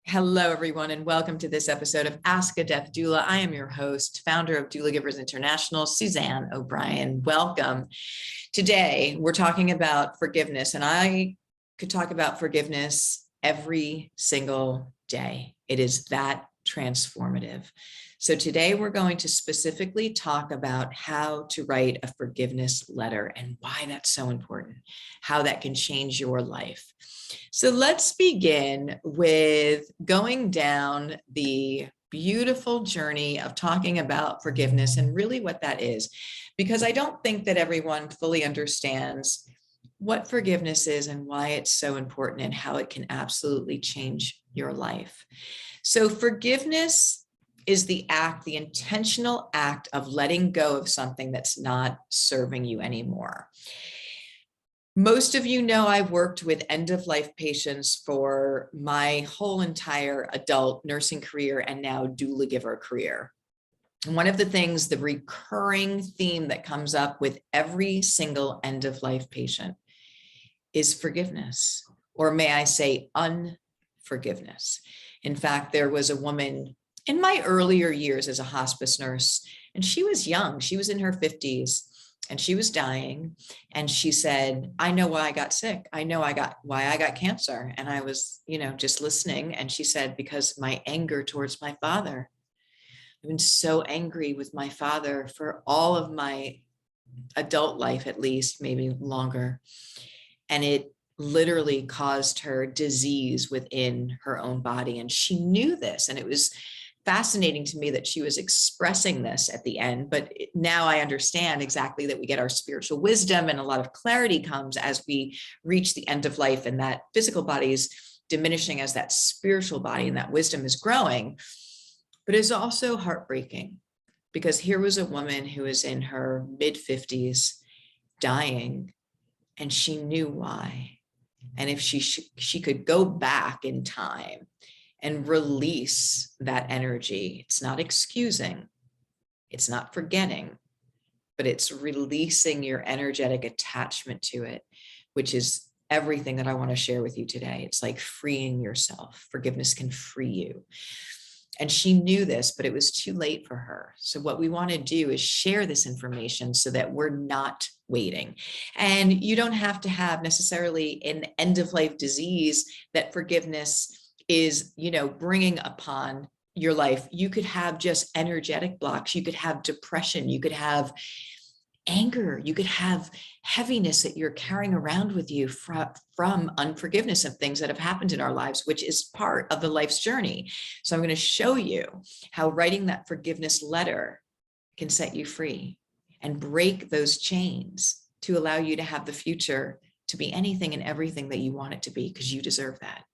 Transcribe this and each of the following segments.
Hello, everyone, and welcome to this episode of Ask a Death Doula. I am your host, founder of Doula Givers International, Suzanne O'Brien. Welcome. Today, we're talking about forgiveness, and I could talk about forgiveness every single day. It is that transformative. So today, we're going to specifically talk about how to write a forgiveness letter and why that's so important, how that can change your life. So let's begin with going down the beautiful journey of talking about forgiveness and really what that is, because I don't think that everyone fully understands what forgiveness is and why it's so important and how it can absolutely change your life. So forgiveness is the intentional act of letting go of something that's not serving you anymore. Most of you know I've worked with end-of-life patients for my whole entire adult nursing career and now doula giver career. And one of the things, the recurring theme that comes up with every single end-of-life patient is forgiveness, or may I say unforgiveness. In fact, there was a woman in my earlier years as a hospice nurse, and she was young, she was in her 50s. And she was dying. And she said, I know why I got sick. I know why I got cancer. And I was, just listening. And she said, because my anger towards my father. I've been so angry with my father for all of my adult life, at least, maybe longer. And it literally caused her disease within her own body. And she knew this. And it was fascinating to me that she was expressing this at the end, but now I understand exactly that we get our spiritual wisdom and a lot of clarity comes as we reach the end of life, and that physical body is diminishing as that spiritual body and that wisdom is growing. But it's also heartbreaking because here was a woman who was in her mid-50s dying, and she knew why. And if she could go back in time and release that energy. It's not excusing, it's not forgetting, but it's releasing your energetic attachment to it, which is everything that I want to share with you today. It's like freeing yourself. Forgiveness can free you. And she knew this, but it was too late for her. So what we want to do is share this information so that we're not waiting. And you don't have to have necessarily an end-of-life disease that forgiveness is, bringing upon your life. You could have just energetic blocks. You could have depression. You could have anger. You could have heaviness that you're carrying around with you from unforgiveness of things that have happened in our lives, which is part of the life's journey. So I'm going to show you how writing that forgiveness letter can set you free and break those chains to allow you to have the future to be anything and everything that you want it to be, because you deserve that.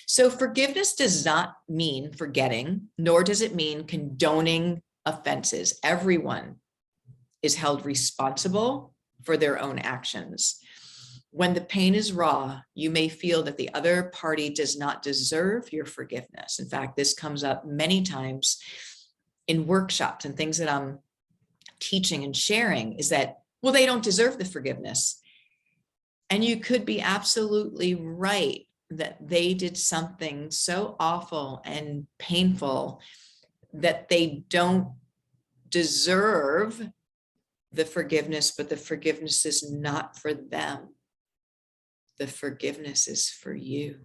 So forgiveness does not mean forgetting, nor does it mean condoning offenses. Everyone is held responsible for their own actions. When the pain is raw, you may feel that the other party does not deserve your forgiveness. In fact, this comes up many times in workshops and things that I'm teaching and sharing is that, well, they don't deserve the forgiveness. And you could be absolutely right that they did something so awful and painful that they don't deserve the forgiveness, but the forgiveness is not for them. The forgiveness is for you.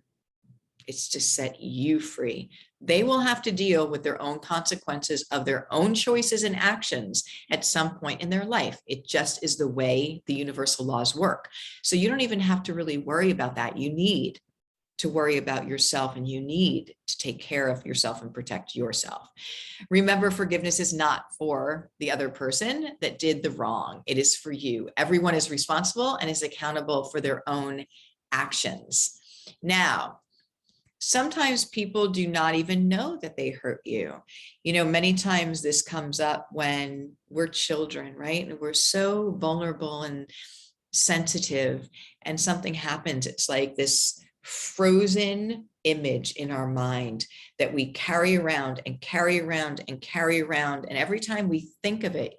It's to set you free. They will have to deal with their own consequences of their own choices and actions at some point in their life. It just is the way the universal laws work. So you don't even have to really worry about that. You need to worry about yourself, and you need to take care of yourself and protect yourself. Remember, forgiveness is not for the other person that did the wrong. It is for you. Everyone is responsible and is accountable for their own actions. Now, sometimes people do not even know that they hurt you. Many times this comes up when we're children, right? And we're so vulnerable and sensitive, and something happens. It's like this frozen image in our mind that we carry around and carry around and carry around. And every time we think of it,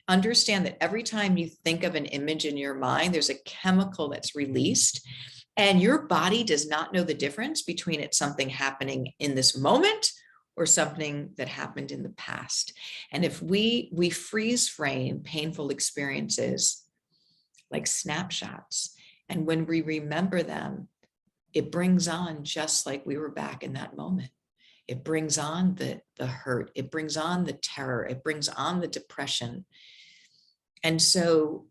understand that every time you think of an image in your mind, there's a chemical that's released And your body does not know the difference between it's something happening in this moment or something that happened in the past. And if we freeze frame painful experiences like snapshots, and when we remember them, it brings on just like we were back in that moment. It brings on the hurt. It brings on the terror. It brings on the depression. And so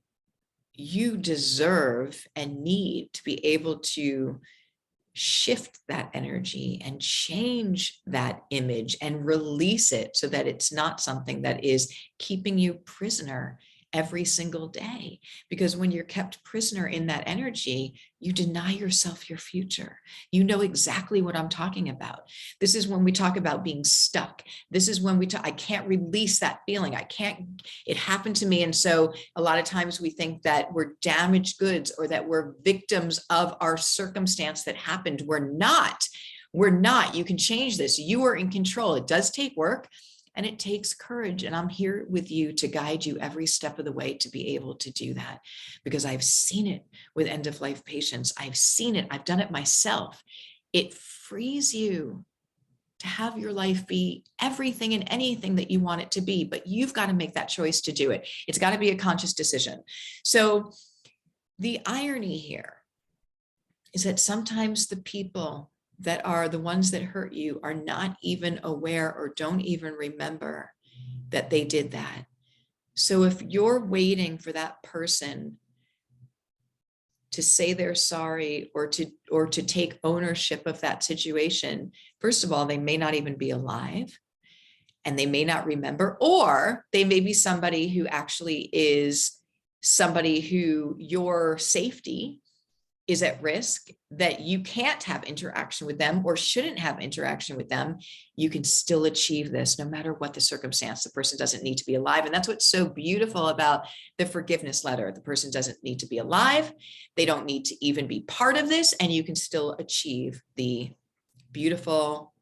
you deserve and need to be able to shift that energy and change that image and release it so that it's not something that is keeping you prisoner every single day. Because when you're kept prisoner in that energy, you deny yourself your future. You know exactly what I'm talking about. This is when we talk about being stuck. This is when I can't release that feeling. It happened to me. And so a lot of times we think that we're damaged goods or that we're victims of our circumstance that happened. We're not. You can change this. You are in control. It does take work. And it takes courage. And I'm here with you to guide you every step of the way to be able to do that, because I've seen it with end-of-life patients. I've seen it. I've done it myself. It frees you to have your life be everything and anything that you want it to be, but you've got to make that choice to do it. It's got to be a conscious decision. So the irony here is that sometimes the people that are the ones that hurt you are not even aware or don't even remember that they did that. So if you're waiting for that person to say they're sorry or to take ownership of that situation, first of all, they may not even be alive and they may not remember, or they may be somebody who actually is somebody who your safety is at risk, that you can't have interaction with them or shouldn't have interaction with them. You can still achieve this no matter what the circumstance. The person doesn't need to be alive. And that's what's so beautiful about the forgiveness letter. The person doesn't need to be alive. They don't need to even be part of this. And you can still achieve the beautiful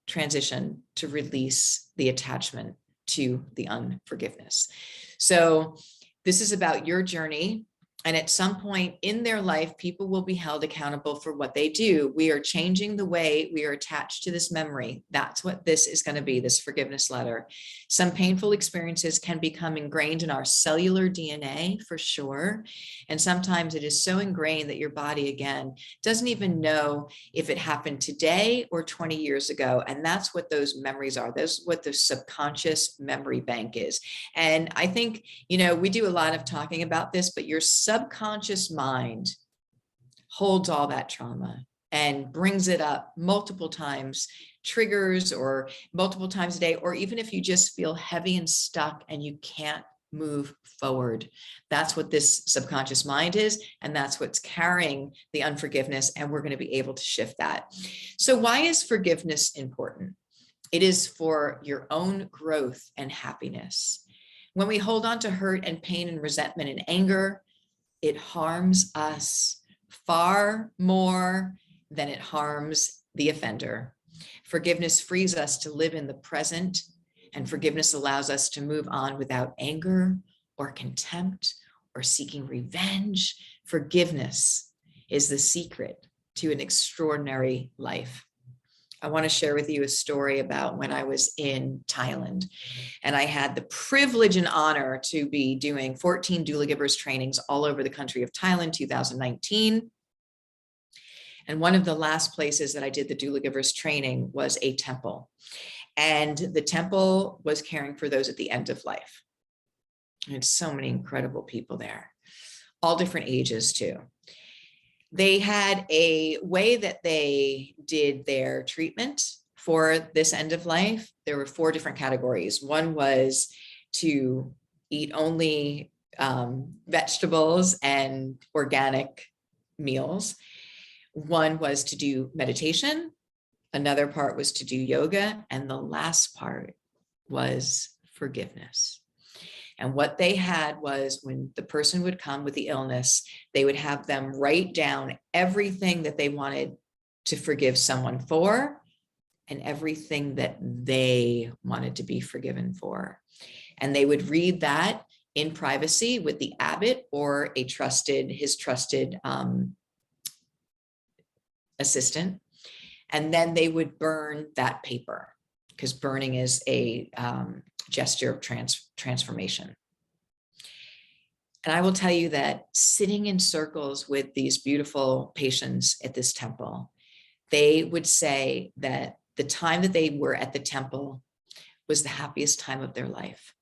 transition to release the attachment to the unforgiveness. So this is about your journey. And at some point in their life, people will be held accountable for what they do. We are changing the way we are attached to this memory. That's what this is going to be, this forgiveness letter. Some painful experiences can become ingrained in our cellular DNA for sure. And sometimes it is so ingrained that your body, again, doesn't even know if it happened today or 20 years ago. And that's what those memories are. That's what the subconscious memory bank is. And I think, we do a lot of talking about this, but your subconscious mind holds all that trauma and brings it up multiple times, triggers or multiple times a day, or even if you just feel heavy and stuck and you can't move forward. That's what this subconscious mind is. And that's what's carrying the unforgiveness. And we're going to be able to shift that. So why is forgiveness important? It is for your own growth and happiness. When we hold on to hurt and pain and resentment and anger, it harms us far more than it harms the offender. Forgiveness frees us to live in the present, and forgiveness allows us to move on without anger or contempt or seeking revenge. Forgiveness is the secret to an extraordinary life. I want to share with you a story about when I was in Thailand, and I had the privilege and honor to be doing 14 doula givers trainings all over the country of Thailand, 2019. And one of the last places that I did the doula givers training was a temple. And the temple was caring for those at the end of life. And so many incredible people there, all different ages too. They had a way that they did their treatment for this end of life. There were 4 different categories. One was to eat only vegetables and organic meals. One was to do meditation. Another part was to do yoga. And the last part was forgiveness. And what they had was, when the person would come with the illness, they would have them write down everything that they wanted to forgive someone for and everything that they wanted to be forgiven for. And they would read that in privacy with the abbot or his trusted assistant, and then they would burn that paper, because burning is a gesture of transformation. And I will tell you that sitting in circles with these beautiful patients at this temple, they would say that the time that they were at the temple was the happiest time of their life.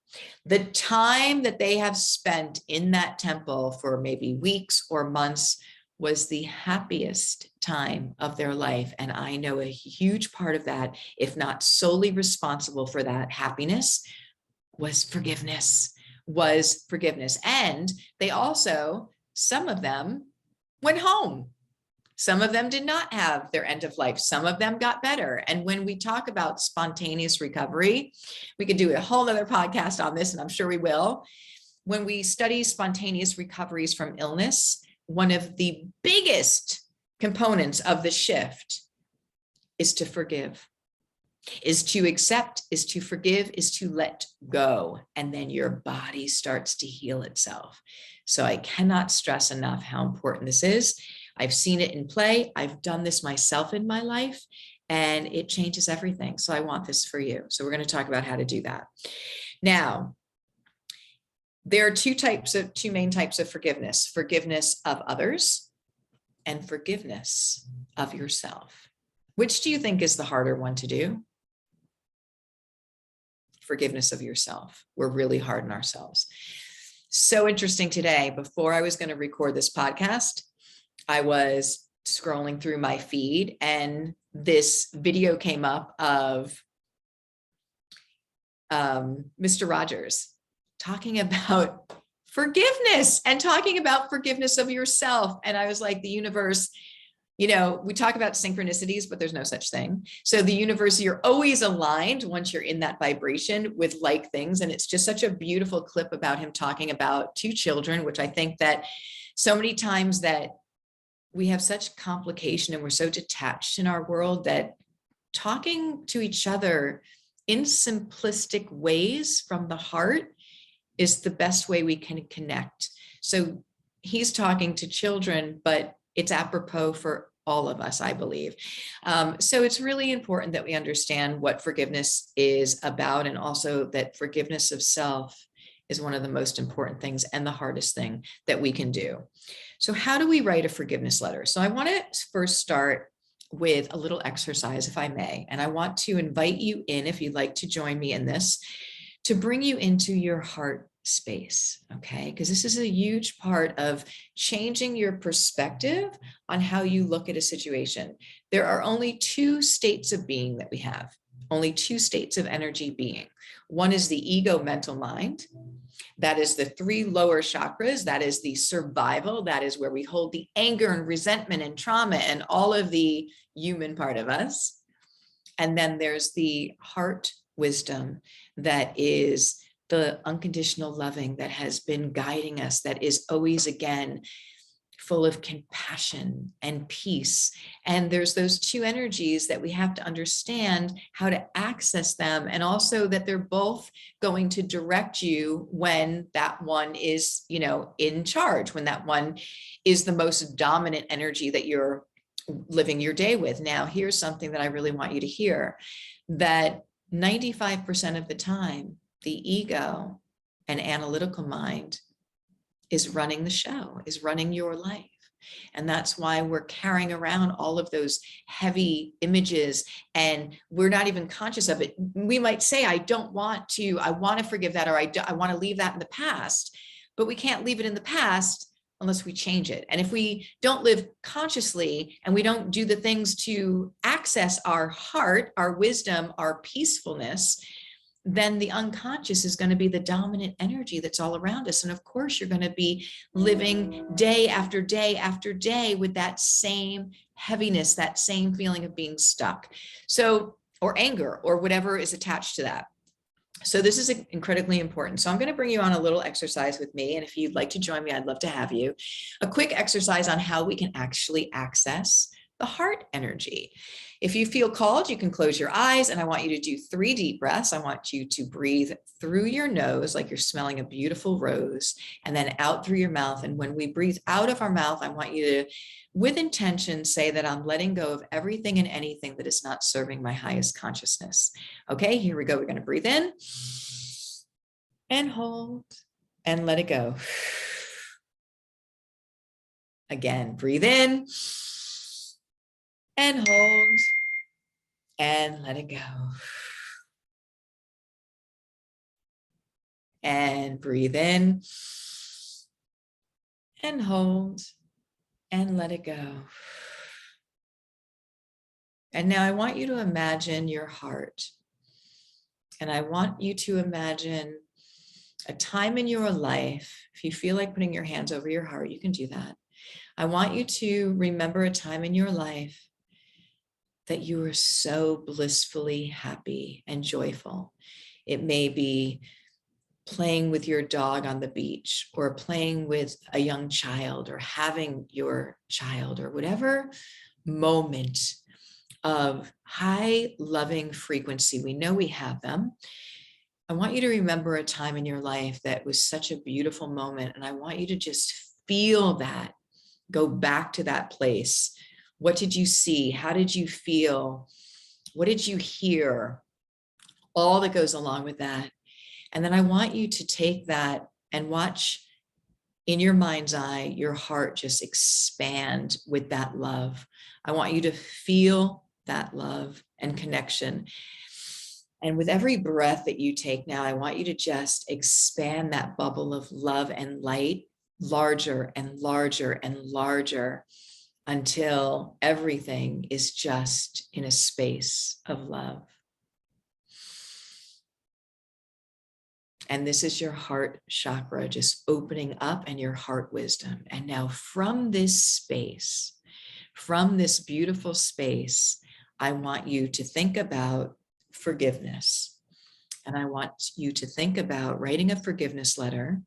The time that they have spent in that temple for maybe weeks or months was the happiest time of their life. And I know a huge part of that, if not solely responsible for that happiness, was forgiveness. And they also, some of them went home. Some of them did not have their end of life. Some of them got better. And when we talk about spontaneous recovery, we could do a whole other podcast on this, and I'm sure we will. When we study spontaneous recoveries from illness, one of the biggest components of the shift is to forgive, is to accept, is to forgive, is to let go. And then your body starts to heal itself. So I cannot stress enough how important this is. I've seen it in play. I've done this myself in my life, and it changes everything. So I want this for you. So we're going to talk about how to do that. Now, there are two main types of forgiveness: forgiveness of others and forgiveness of yourself. Which do you think is the harder one to do? Forgiveness of yourself. We're really hard on ourselves. So interesting today, before I was going to record this podcast, I was scrolling through my feed and this video came up of Mr. Rogers talking about forgiveness and talking about forgiveness of yourself. And I was like, the universe, we talk about synchronicities, but there's no such thing. So the universe, you're always aligned once you're in that vibration with like things. And it's just such a beautiful clip about him talking about two children, which I think that so many times that we have such complication and we're so detached in our world that talking to each other in simplistic ways from the heart is the best way we can connect. So he's talking to children, but it's apropos for all of us, I believe. So it's really important that we understand what forgiveness is about, and also that forgiveness of self is one of the most important things and the hardest thing that we can do. So how do we write a forgiveness letter? So I want to first start with a little exercise, if I may, and I want to invite you in, if you'd like to join me in this, to bring you into your heart space, okay? Because this is a huge part of changing your perspective on how you look at a situation. There are only two states of being that we have, only two states of energy being. One is the ego mental mind. That is the three lower chakras. That is the survival. That is where we hold the anger and resentment and trauma and all of the human part of us. And then there's the heart wisdom, that is the unconditional loving that has been guiding us, that is always, again, full of compassion and peace. And there's those two energies that we have to understand how to access them, and also that they're both going to direct you when that one is, in charge, when that one is the most dominant energy that you're living your day with. Now, here's something that I really want you to hear, that 95% of the time, the ego and analytical mind is running the show, is running your life. And that's why we're carrying around all of those heavy images and we're not even conscious of it. We might say, I want to forgive that, or I want to leave that in the past, but we can't leave it in the past unless we change it. And if we don't live consciously and we don't do the things to access our heart, our wisdom, our peacefulness, then the unconscious is going to be the dominant energy that's all around us. And of course, you're going to be living day after day after day with that same heaviness, that same feeling of being stuck. So, or anger, or whatever is attached to that. So this is incredibly important. So I'm going to bring you on a little exercise with me. And if you'd like to join me, I'd love to have you. A quick exercise on how we can actually access the heart energy. If you feel called, you can close your eyes, and I want you to do 3 deep breaths. I want you to breathe through your nose like you're smelling a beautiful rose, and then out through your mouth. And when we breathe out of our mouth, I want you to, with intention, say that I'm letting go of everything and anything that is not serving my highest consciousness. Okay, here we go. We're going to breathe in and hold and let it go. Again, breathe in and hold and let it go. And breathe in and hold and let it go. And now I want you to imagine your heart. And I want you to imagine a time in your life. If you feel like putting your hands over your heart, you can do that. I want you to remember a time in your life that you were so blissfully happy and joyful. It may be playing with your dog on the beach, or playing with a young child, or having your child, or whatever moment of high loving frequency. We know we have them. I want you to remember a time in your life that was such a beautiful moment. And I want you to just feel that. Go back to that place. What did you see? How did you feel? What did you hear? All that goes along with that. And then I want you to take that and watch in your mind's eye, your heart just expand with that love. I want you to feel that love and connection. And with every breath that you take now, I want you to just expand that bubble of love and light larger and larger and larger until everything is just in a space of love. And this is your heart chakra just opening up, and your heart wisdom. And now from this space, from this beautiful space, I want you to think about forgiveness. And I want you to think about writing a forgiveness letter.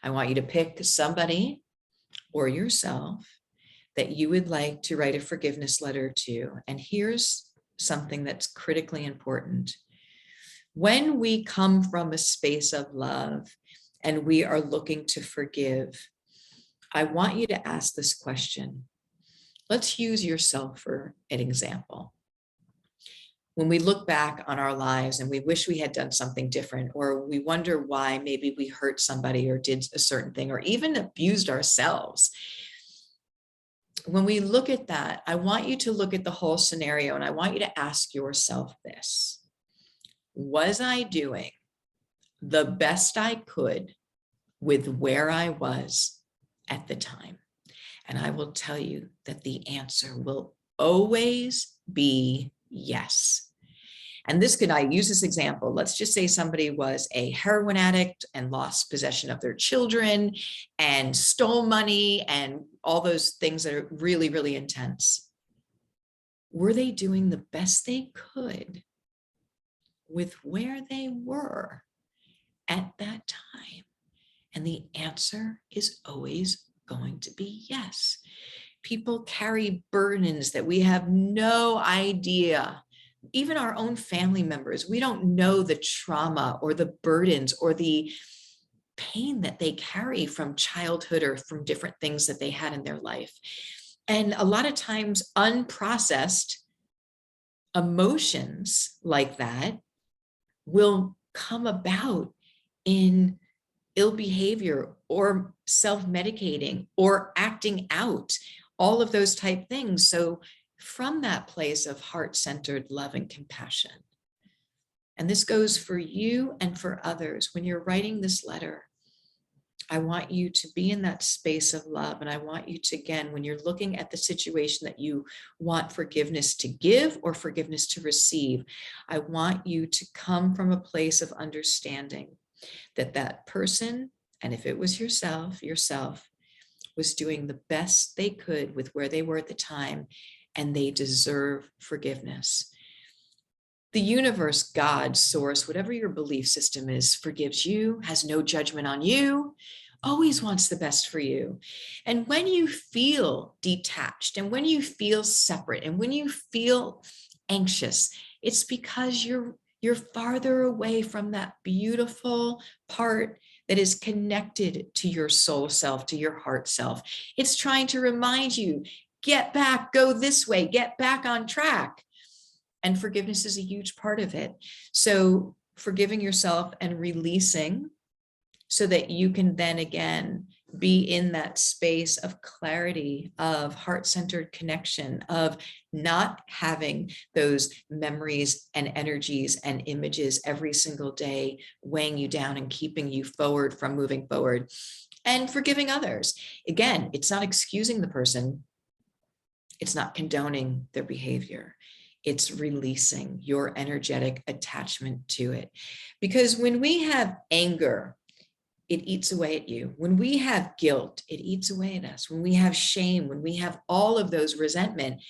I want you to pick somebody or yourself that you would like to write a forgiveness letter to. And here's something that's critically important. When we come from a space of love and we are looking to forgive, I want you to ask this question. Let's use yourself for an example. When we look back on our lives and we wish we had done something different, or we wonder why maybe we hurt somebody or did a certain thing, or even abused ourselves. When we look at that, I want you to look at the whole scenario, and I want you to ask yourself this. Was I doing the best I could with where I was at the time? And I will tell you that the answer will always be yes. And this could, I use this example. Let's just say somebody was a heroin addict and lost possession of their children and stole money and all those things that are really, really intense. Were they doing the best they could with where they were at that time? And the answer is always going to be yes. People carry burdens that we have no idea. Even our own family members, we don't know the trauma or the burdens or the pain that they carry from childhood or from different things that they had in their life. And a lot of times unprocessed emotions like that will come about in ill behavior or self-medicating or acting out, all of those type things. So from that place of heart-centered love and compassion, and this goes for you and for others, when you're writing this letter, I want you to be in that space of love. And I want you to, again, when you're looking at the situation that you want forgiveness to give or forgiveness to receive, I want you to come from a place of understanding that that person, and if it was yourself was doing the best they could with where they were at the time, and they deserve forgiveness. The universe, God, source, whatever your belief system is, forgives you, has no judgment on you. always wants the best for you. And when you feel detached and when you feel separate and when you feel anxious, it's because you're farther away from that beautiful part that is connected to your soul self, to your heart self. It's trying to remind you, get back, go this way, get back on track. And forgiveness is a huge part of it. So forgiving yourself and releasing so that you can then again be in that space of clarity, of heart-centered connection, of not having those memories and energies and images every single day weighing you down and keeping you forward from moving forward. And forgiving others. Again, it's not excusing the person. It's not condoning their behavior. It's releasing your energetic attachment to it. Because when we have anger, it eats away at you. When we have guilt, it eats away at us. When we have shame, when we have all of those resentment,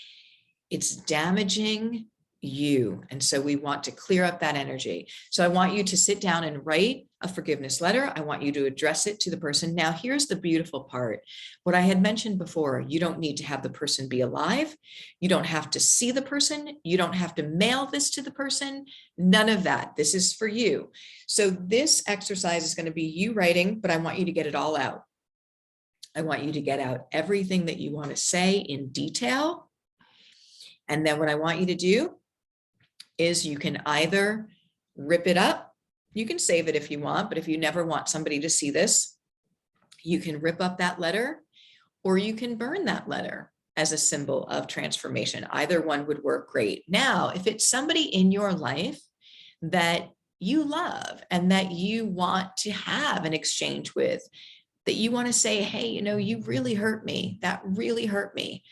it's damaging you. And so we want to clear up that energy. So I want you to sit down and write a forgiveness letter. I want you to address it to the person. Now, here's the beautiful part. What I had mentioned before, you don't need to have the person be alive. You don't have to see the person. You don't have to mail this to the person. None of that. This is for you. So this exercise is going to be you writing, but I want you to get it all out. I want you to get out everything that you want to say in detail. And then what I want you to do is you can either rip it up, you can save it if you want, but if you never want somebody to see this, you can rip up that letter or you can burn that letter as a symbol of transformation. Either one would work great. Now, if it's somebody in your life that you love and that you want to have an exchange with, that you want to say, hey, you really hurt me. That really hurt me.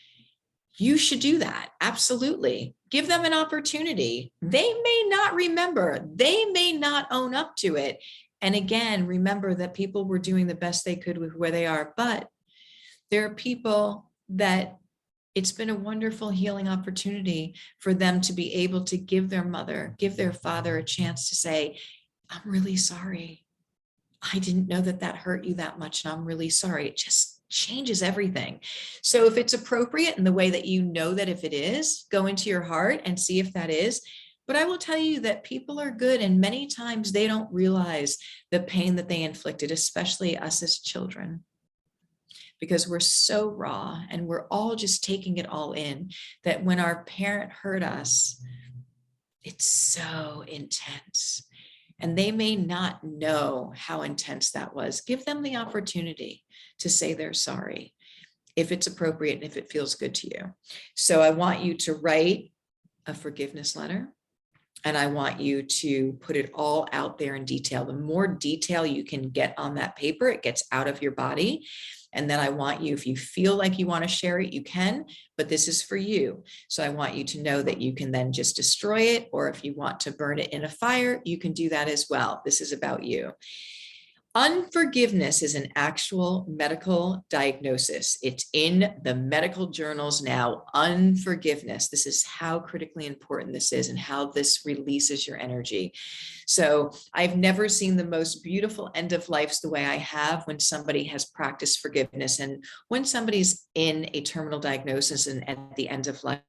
You should do that. Absolutely. Give them an opportunity. They may not remember. They may not own up to it. And again, remember that people were doing the best they could with where they are. But there are people that it's been a wonderful healing opportunity for them to be able to give their mother, give their father a chance to say, I'm really sorry. I didn't know that hurt you that much. And I'm really sorry. It just changes everything. So if it's appropriate in the way that you know that if it is, go into your heart and see if that is. But I will tell you that people are good. And many times they don't realize the pain that they inflicted, especially us as children, because we're so raw and we're all just taking it all in, that when our parent hurt us, it's so intense. And they may not know how intense that was. Give them the opportunity to say they're sorry, if it's appropriate and if it feels good to you. So I want you to write a forgiveness letter, and I want you to put it all out there in detail. The more detail you can get on that paper, it gets out of your body. And then I want you, if you feel like you want to share it, you can, but this is for you. So I want you to know that you can then just destroy it, or if you want to burn it in a fire, you can do that as well. This is about you. Unforgiveness is an actual medical diagnosis. It's in the medical journals now. Unforgiveness. This is how critically important this is and how this releases your energy. So I've never seen the most beautiful end of lives the way I have when somebody has practiced forgiveness, and when somebody's in a terminal diagnosis and at the end of life.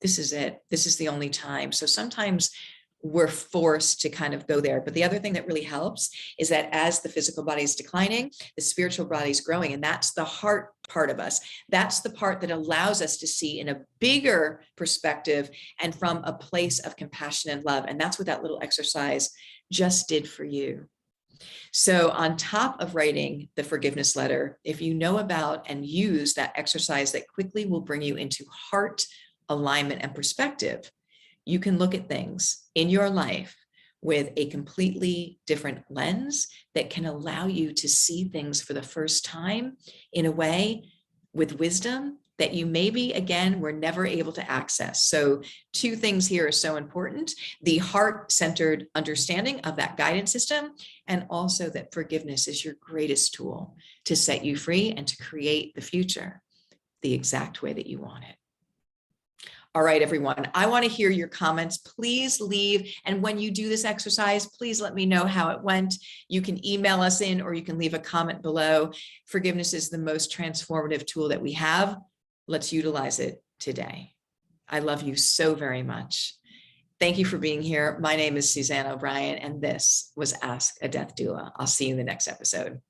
This is it. This is the only time. So sometimes we're forced to kind of go there. But the other thing that really helps is that as the physical body is declining, the spiritual body is growing. And that's the heart part of us. That's the part that allows us to see in a bigger perspective and from a place of compassion and love. And that's what that little exercise just did for you. So on top of writing the forgiveness letter, if you know about and use that exercise that quickly will bring you into heart alignment and perspective, you can look at things in your life with a completely different lens that can allow you to see things for the first time in a way with wisdom that you maybe, again, were never able to access. So 2 things here are so important: the heart-centered understanding of that guidance system, and also that forgiveness is your greatest tool to set you free and to create the future the exact way that you want it. All right, everyone, I want to hear your comments. Please leave. And when you do this exercise, please let me know how it went. You can email us in, or you can leave a comment below. Forgiveness is the most transformative tool that we have. Let's utilize it today. I love you so very much. Thank you for being here. My name is Suzanne O'Brien, and this was Ask a Death Doula. I'll see you in the next episode.